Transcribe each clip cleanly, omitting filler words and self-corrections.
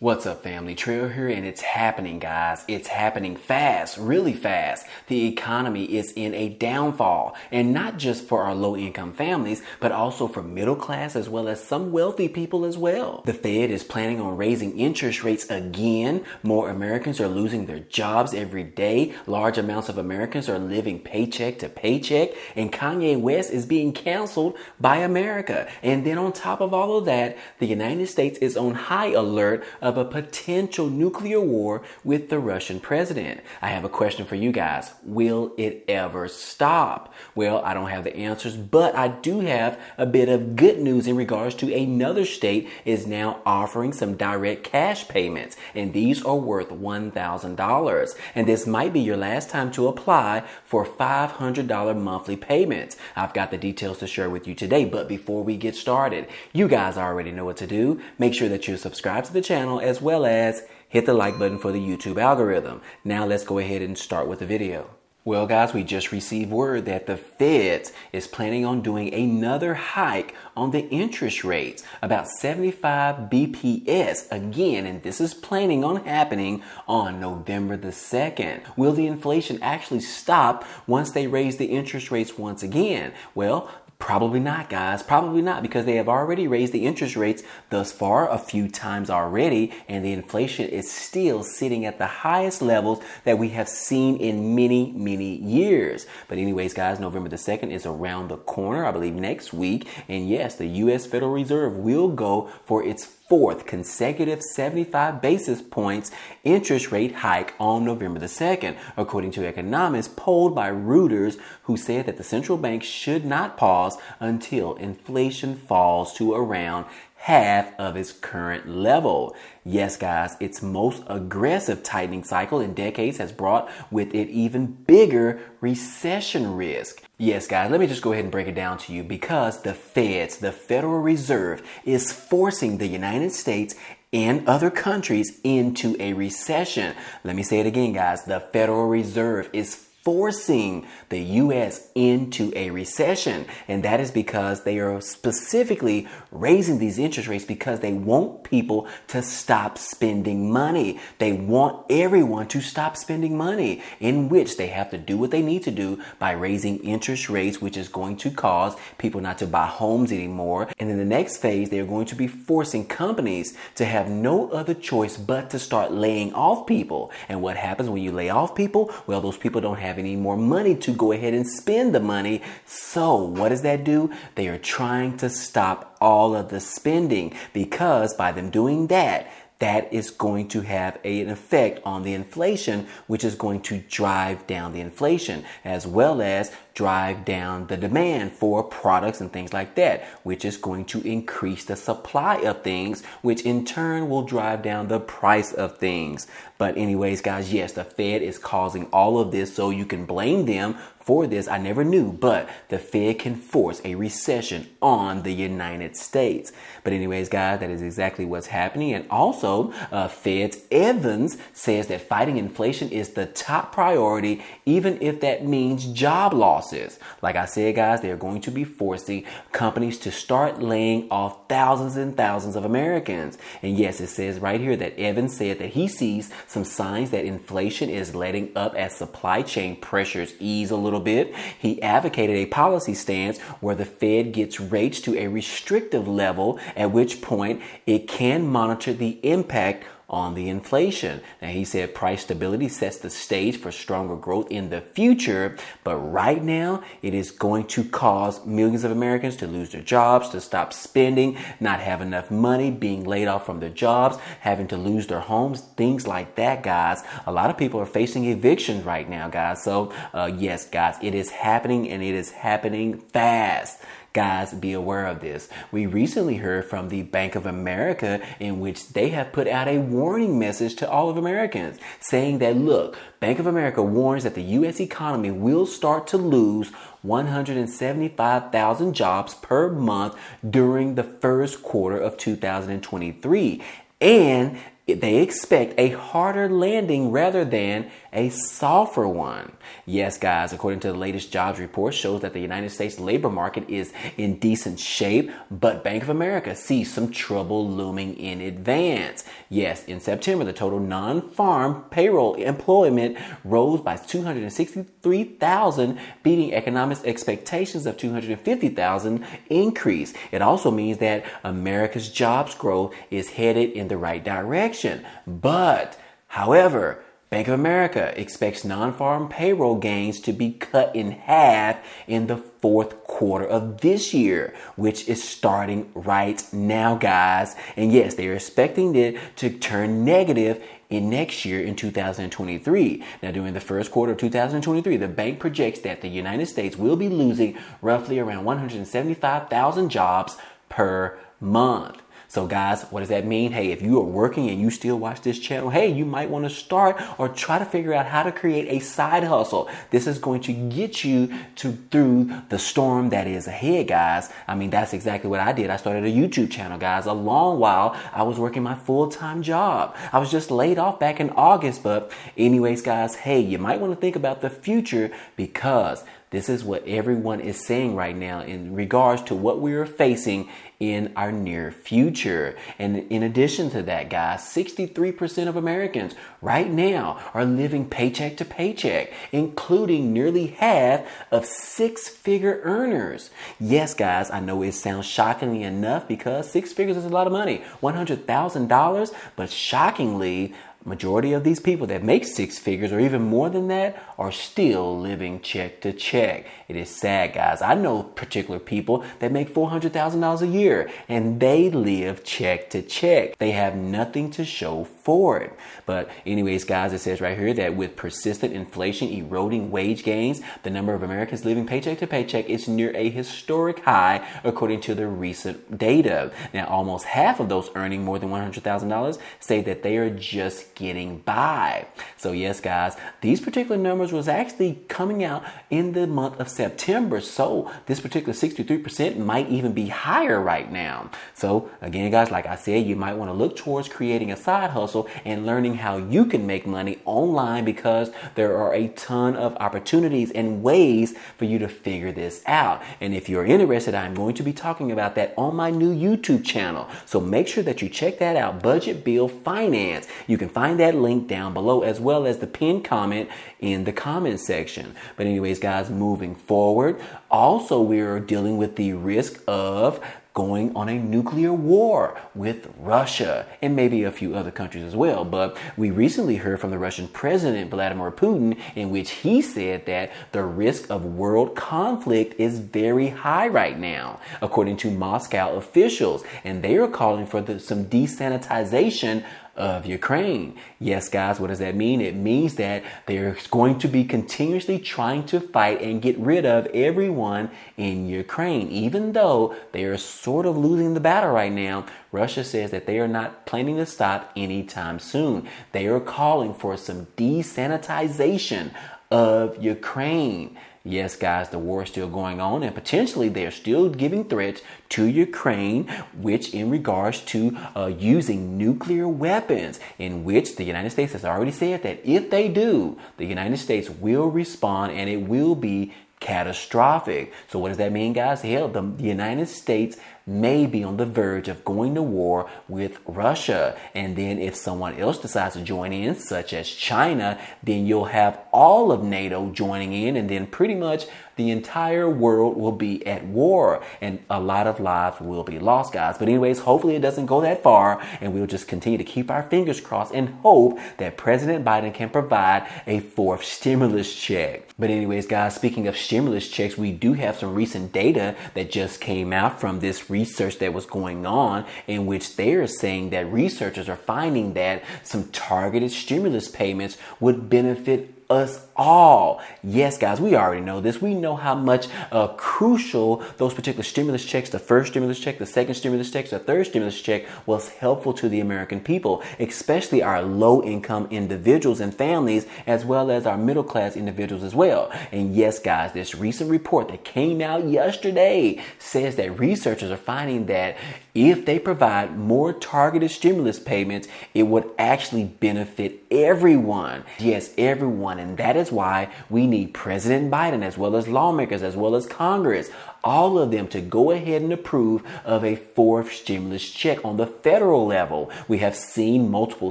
What's up, family? Trail here, and it's happening, guys. It's happening fast, really fast. The economy is in a downfall, and not just for our low-income families, but also for middle class as well as some wealthy people as well. The Fed is planning on raising interest rates again. More Americans are losing their jobs every day. Large amounts of Americans are living paycheck to paycheck, and Kanye West is being canceled by America. And then on top of all of that, the United States is on high alert of a potential nuclear war with the Russian president. I have a question for you guys. Will it ever stop? Well, I don't have the answers, but I do have a bit of good news in regards to another state is now offering some direct cash payments, and these are worth $1,000. And this might be your last time to apply for $500 monthly payments. I've got the details to share with you today, but before we get started, you guys already know what to do. Make sure that you subscribe to the channel as well as hit the like button for the YouTube algorithm. Now let's go ahead and start with the video. Well, guys, we just received word that the Fed is planning on doing another hike on the interest rates, about 75 BPS again, and this is planning on happening on November the 2nd. Will the inflation actually stop once they raise the interest rates once again? Well, probably not, guys. Probably not, because they have already raised the interest rates thus far a few times already, and the inflation is still sitting at the highest levels that we have seen in many, many years. But anyways, guys, November the 2nd is around the corner, I believe next week. And yes, the U.S. Federal Reserve will go for its fourth consecutive 75 basis points interest rate hike on November the 2nd, according to economists polled by Reuters, who said that the central bank should not pause until inflation falls to around half of its current level. Yes, guys, its most aggressive tightening cycle in decades has brought with it even bigger recession risk. Yes, guys, let me just go ahead and break it down to you, because the Federal Reserve, is forcing the United States and other countries into a recession. Let me say it again, guys. The Federal Reserve is forcing the U.S. into a recession. And that is because they are specifically raising these interest rates because they want people to stop spending money. They want everyone to stop spending money, in which they have to do what they need to do by raising interest rates, which is going to cause people not to buy homes anymore. And in the next phase, they're going to be forcing companies to have no other choice but to start laying off people. And what happens when you lay off people? Well, those people don't have any more money to go ahead and spend the money. So what does that do? They are trying to stop all of the spending, because by them doing that, that is going to have an effect on the inflation, which is going to drive down the inflation, as well as drive down the demand for products and things like that, which is going to increase the supply of things, which in turn will drive down the price of things. But anyways, guys, yes, the Fed is causing all of this, so you can blame them for this. I never knew, but the Fed can force a recession on the United States. But anyways, guys, that is exactly what's happening. And also, Fed's Evans says that fighting inflation is the top priority, even if that means job losses. Like I said, guys, they're going to be forcing companies to start laying off thousands and thousands of Americans. And yes, it says right here that Evans said that he sees some signs that inflation is letting up as supply chain pressures ease a little bit. He advocated a policy stance where the Fed gets rates to a restrictive level, at which point it can monitor the impact on the inflation. Now, he said price stability sets the stage for stronger growth in the future, but right now it is going to cause millions of Americans to lose their jobs, to stop spending, not have enough money, being laid off from their jobs, having to lose their homes, things like that, guys. A lot of people are facing evictions right now, guys. So yes, guys, it is happening, and it is happening fast. Guys, be aware of this. We recently heard from the Bank of America, in which they have put out a warning message to all of Americans, saying that, look, Bank of America warns that the U.S. economy will start to lose 175,000 jobs per month during the first quarter of 2023. And they expect a harder landing rather than a softer one. Yes, guys, according to the latest jobs report, shows that the United States labor market is in decent shape, but Bank of America sees some trouble looming in advance. Yes, in September, the total non-farm payroll employment rose by 263,000, beating economic expectations of 250,000 increase. It also means that America's jobs growth is headed in the right direction. But, however, Bank of America expects non-farm payroll gains to be cut in half in the fourth quarter of this year, which is starting right now, guys. And yes, they are expecting it to turn negative in next year in 2023. Now, during the first quarter of 2023, the bank projects that the United States will be losing roughly around 175,000 jobs per month. So guys, what does that mean? Hey, if you are working and you still watch this channel, hey, you might want to start or try to figure out how to create a side hustle. This is going to get you through the storm that is ahead, guys. I mean, that's exactly what I did. I started a YouTube channel, guys. A long while I was working my full-time job. I was just laid off back in August. But anyways, guys, hey, you might want to think about the future, because this is what everyone is saying right now in regards to what we are facing in our near future. And in addition to that, guys, 63% of Americans right now are living paycheck to paycheck, including nearly half of six-figure earners. Yes, guys, I know it sounds shockingly enough, because six figures is a lot of money, $100,000, but shockingly, majority of these people that make six figures or even more than that are still living check to check. It is sad, guys. I know particular people that make $400,000 a year and they live check to check. They have nothing to show for it. But anyways, guys, it says right here that with persistent inflation eroding wage gains, the number of Americans living paycheck to paycheck is near a historic high, according to the recent data. Now, almost half of those earning more than $100,000 say that they are just getting by. So yes, guys, these particular numbers was actually coming out in the month of September. So this particular 63% might even be higher right now. So again, guys, like I said, you might want to look towards creating a side hustle and learning how you can make money online, because there are a ton of opportunities and ways for you to figure this out. And if you're interested, I'm going to be talking about that on my new YouTube channel. So make sure that you check that out, Budget Bill Finance. You can find that link down below, as well as the pinned comment in the comment section. But anyways, guys, moving forward, also we are dealing with the risk of going on a nuclear war with Russia and maybe a few other countries as well. But we recently heard from the Russian President Vladimir Putin, in which he said that the risk of world conflict is very high right now, according to Moscow officials, and they are calling for some desanitization of Ukraine. Yes, guys, what does that mean? It means that they're going to be continuously trying to fight and get rid of everyone in Ukraine. Even though they are sort of losing the battle right now, Russia says that they are not planning to stop anytime soon. They are calling for some desanitization of Ukraine. Yes, guys, the war is still going on, and potentially they're still giving threats to Ukraine, which in regards to using nuclear weapons, in which the United States has already said that if they do, the United States will respond and it will be catastrophic. So what does that mean, guys? Hell, the United States may be on the verge of going to war with Russia. And then if someone else decides to join in, such as China, then you'll have all of NATO joining in, and then pretty much the entire world will be at war, and a lot of lives will be lost, guys. But anyways, hopefully it doesn't go that far, and we'll just continue to keep our fingers crossed and hope that President Biden can provide a fourth stimulus check. But anyways, guys, speaking of stimulus checks, we do have some recent data that just came out from this research that was going on, in which they are saying that researchers are finding that some targeted stimulus payments would benefit us all. Yes, guys, we already know this. We know how much crucial those particular stimulus checks, the first stimulus check, the second stimulus check, the third stimulus check, was helpful to the American people, especially our low-income individuals and families, as well as our middle-class individuals as well. And yes, guys, this recent report that came out yesterday says that researchers are finding that if they provide more targeted stimulus payments, it would actually benefit everyone. Yes, everyone. And that is why we need President Biden, as well as lawmakers, as well as Congress, all of them to go ahead and approve of a fourth stimulus check on the federal level. We have seen multiple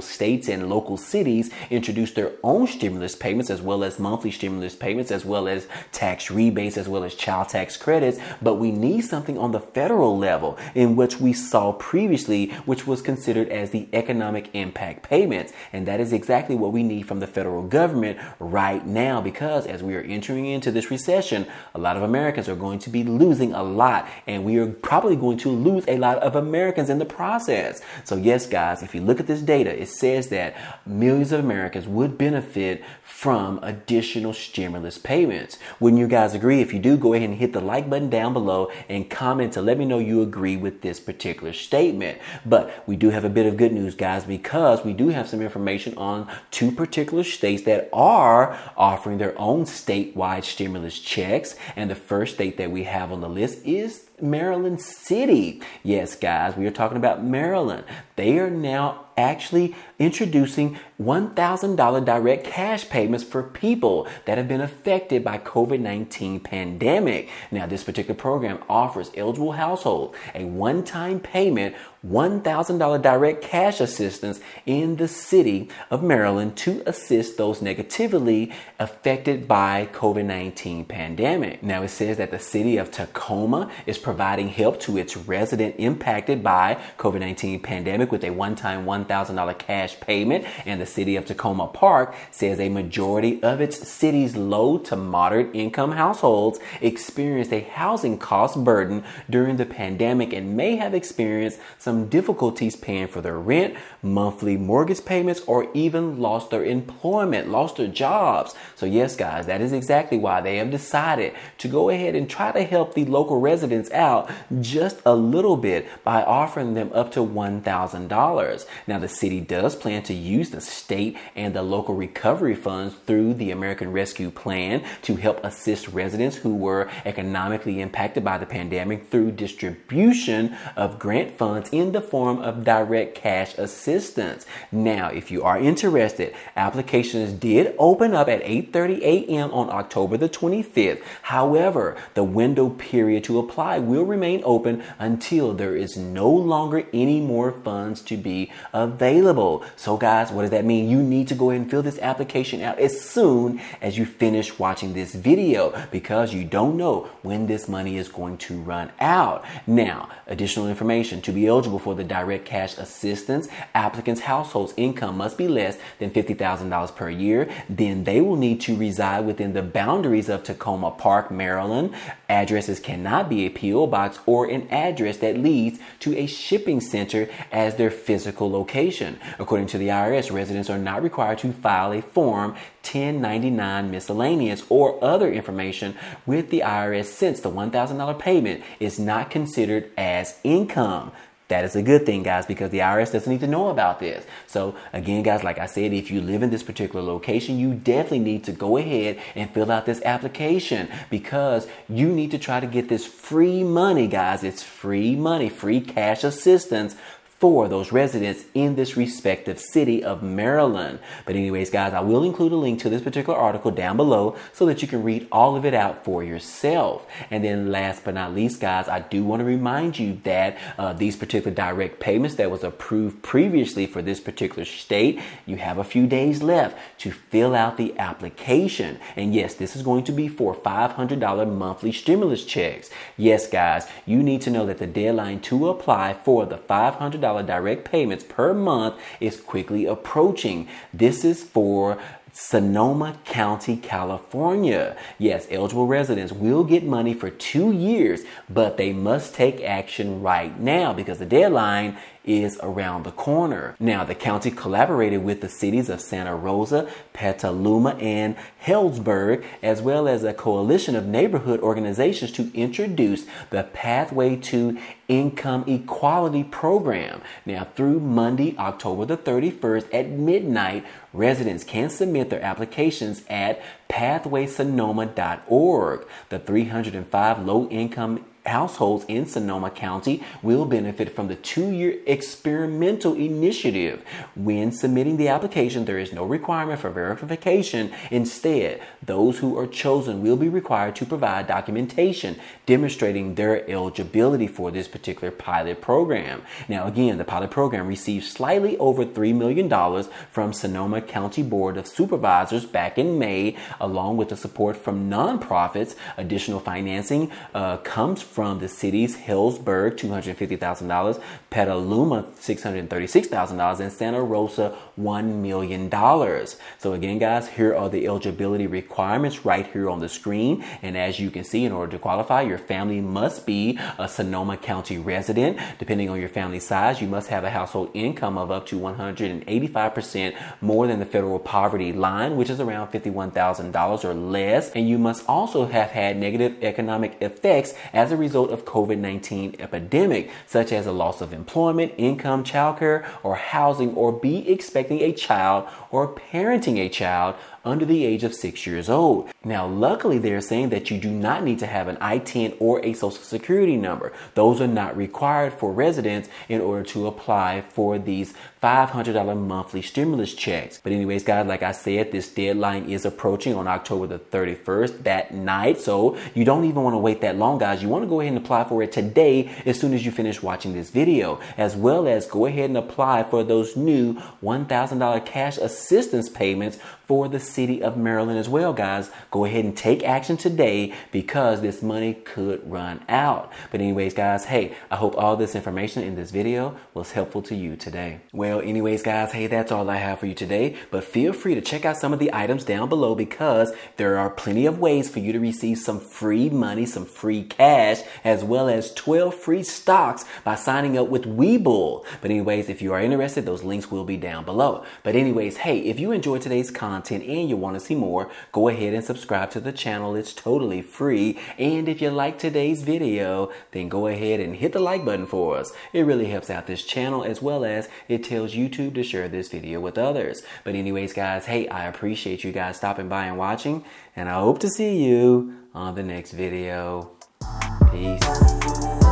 states and local cities introduce their own stimulus payments, as well as monthly stimulus payments, as well as tax rebates, as well as child tax credits. But we need something on the federal level, in which we saw previously, which was considered as the economic impact payments. And that is exactly what we need from the federal government right now, because as we are entering into this recession, a lot of Americans are going to be losing a lot, and we are probably going to lose a lot of Americans in the process. So yes, guys, if you look at this data, it says that millions of Americans would benefit from additional stimulus payments. Wouldn't you guys agree? If you do, go ahead and hit the like button down below and comment to let me know you agree with this particular statement. But we do have a bit of good news, guys, because we do have some information on two particular states that are offering their own statewide stimulus checks. And the first state that we have on the list is Maryland City. Yes, guys, we are talking about Maryland. They are now actually introducing $1,000 direct cash payments for people that have been affected by COVID-19 pandemic. Now, this particular program offers eligible households a one-time payment, $1,000 direct cash assistance in the city of Maryland to assist those negatively affected by COVID-19 pandemic. Now, it says that the city of Tacoma is providing help to its resident impacted by COVID-19 pandemic with a one-time $1,000 cash payment. And the city of Tacoma Park says a majority of its city's low to moderate income households experienced a housing cost burden during the pandemic and may have experienced some difficulties paying for their rent, monthly mortgage payments, or even lost their employment, lost their jobs. So yes, guys, that is exactly why they have decided to go ahead and try to help the local residents out just a little bit by offering them up to $1,000. Now, the city does plan to use the state and the local recovery funds through the American Rescue Plan to help assist residents who were economically impacted by the pandemic through distribution of grant funds in the form of direct cash assistance. Now, if you are interested, applications did open up at 8:30 a.m. on October the 25th. However, the window period to apply will remain open until there is no longer any more funds to be available. So guys, what does that mean? You need to go ahead and fill this application out as soon as you finish watching this video, because you don't know when this money is going to run out. Now, additional information: to be eligible for the direct cash assistance, applicants' households income must be less than $50,000 per year. Then they will need to reside within the boundaries of Tacoma Park, Maryland. Addresses cannot be a P.O. box or an address that leads to a shipping center as their physical location. According to the IRS, residents are not required to file a Form 1099 miscellaneous or other information with the IRS, since the $1,000 payment is not considered as income. That is a good thing, guys, because the IRS doesn't need to know about this. So again, guys, like I said, if you live in this particular location, you definitely need to go ahead and fill out this application, because you need to try to get this free money, guys. It's free money, free cash assistance for those residents in this respective city of Maryland. But anyways, guys, I will include a link to this particular article down below so that you can read all of it out for yourself. And then last but not least, guys, I do want to remind you that these particular direct payments that was approved previously for this particular state, you have a few days left to fill out the application. And yes, this is going to be for $500 monthly stimulus checks. Yes, guys, you need to know that the deadline to apply for the $500 direct payments per month is quickly approaching. This is for Sonoma County, California. Yes, eligible residents will get money for 2 years, but they must take action right now because the deadline is around the corner. Now, the county collaborated with the cities of Santa Rosa, Petaluma, and Healdsburg, as well as a coalition of neighborhood organizations to introduce the Pathway to Income Equality program. Now, through Monday, October the 31st at midnight, residents can submit their applications at pathwaysonoma.org. The 305 low-income households in Sonoma County will benefit from the 2-year experimental initiative. When submitting the application, there is no requirement for verification. Instead, those who are chosen will be required to provide documentation demonstrating their eligibility for this particular pilot program. Now, again, the pilot program received slightly over $3 million from Sonoma County Board of Supervisors back in May, along with the support from nonprofits. Additional financing comes from the cities Healdsburg, $250,000, Petaluma, $636,000, and Santa Rosa, $1 million. So again, guys, here are the eligibility requirements right here on the screen. And as you can see, in order to qualify, your family must be a Sonoma County resident. Depending on your family size, you must have a household income of up to 185% more than the federal poverty line, which is around $51,000 or less. And you must also have had negative economic effects as a result of COVID-19 epidemic, such as a loss of employment, income, childcare, or housing, or be expecting a child or parenting a child under the age of 6 years old. Now, luckily, they're saying that you do not need to have an ITIN or a social security number. Those are not required for residents in order to apply for these $500 monthly stimulus checks. But anyways, guys, like I said, this deadline is approaching on October the 31st, that night. So you don't even want to wait that long, guys. You want to go ahead and apply for it today as soon as you finish watching this video, as well as go ahead and apply for those new $1,000 cash assistance payments for the city of Maryland as well, guys. Go ahead and take action today because this money could run out. But anyways, guys, hey, I hope all this information in this video was helpful to you today. Well, anyways, guys, hey, that's all I have for you today. But feel free to check out some of the items down below because there are plenty of ways for you to receive some free money, some free cash, as well as 12 free stocks by signing up with Webull. But anyways, if you are interested, those links will be down below. But anyways, hey, if you enjoyed today's content and you want to see more, go ahead and subscribe to the channel. It's totally free. And if you like today's video, then go ahead and hit the like button for us. It really helps out this channel, as well as it tells YouTube to share this video with others. But anyways, guys, hey, I appreciate you guys stopping by and watching, and I hope to see you on the next video. Peace.